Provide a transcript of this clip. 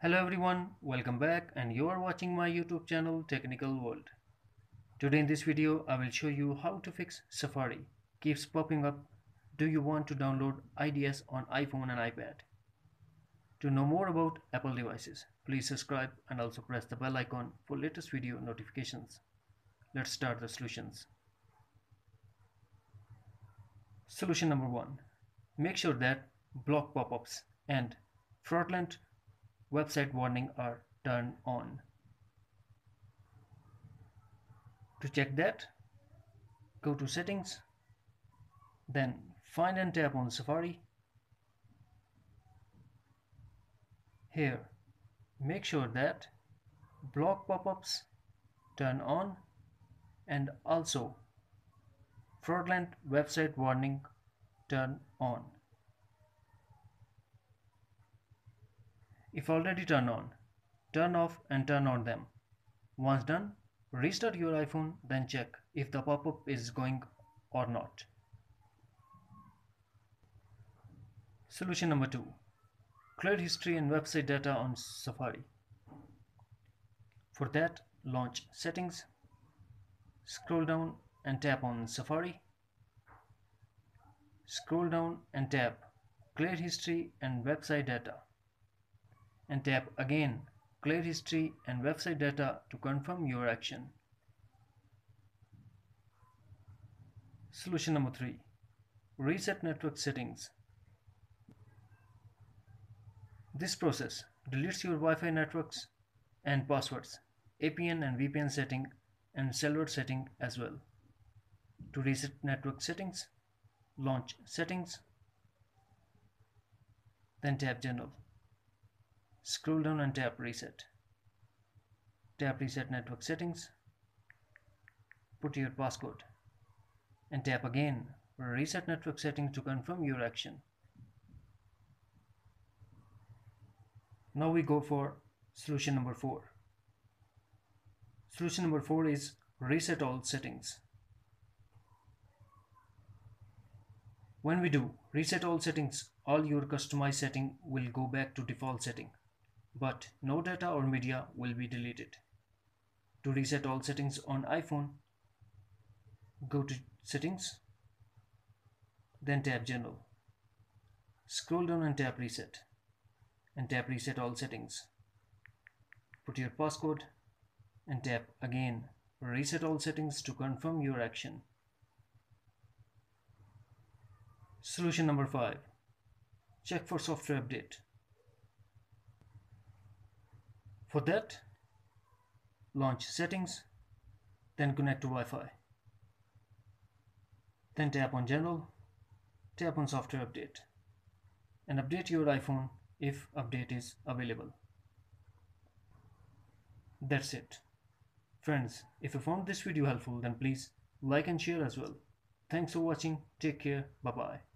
Hello everyone, welcome back and you are watching my YouTube channel Technical World. Today in this video I will show you how to fix Safari keeps popping up. Do you want to download IDS on iPhone and iPad? To know more about Apple devices, please subscribe and also press the bell icon for latest video notifications. Let's start the solutions. Solution number 1. Make sure that block pop-ups and fraudulent website warning are turned on. To check that, go to Settings, then find and tap on Safari. Here, make sure that block pop-ups turn on and also fraudulent website warning turn on. If already turned on, turn off and turn on them. Once done, restart your iPhone, then check if the pop-up is going or not. Solution number 2. Clear history and website data on Safari. For that, launch Settings, scroll down and tap on Safari. Scroll down and tap Clear history and website data. And tap again Clear history and website data to confirm your action. Solution number 3. Reset network settings. This process deletes your Wi-Fi networks and passwords, APN and VPN setting and cellular setting as well. To reset network settings, launch Settings, then tap General. Scroll down and tap Reset. Tap Reset Network Settings. Put your passcode. And tap again Reset Network Settings to confirm your action. Now we go for solution number 4. Solution number 4 is Reset All Settings. When we do Reset All Settings, all your customized setting will go back to default setting, but no data or media will be deleted. To reset all settings on iPhone, go to Settings, then tap General. Scroll down and tap Reset, and tap Reset All Settings. Put your passcode and tap again Reset All Settings to confirm your action. Solution number 5. Check for software update. For that, launch Settings, then connect to Wi-Fi. Then tap on General, tap on Software Update, and update your iPhone if update is available. That's it. Friends, if you found this video helpful, then please like and share as well. Thanks for watching. Take care. Bye-bye.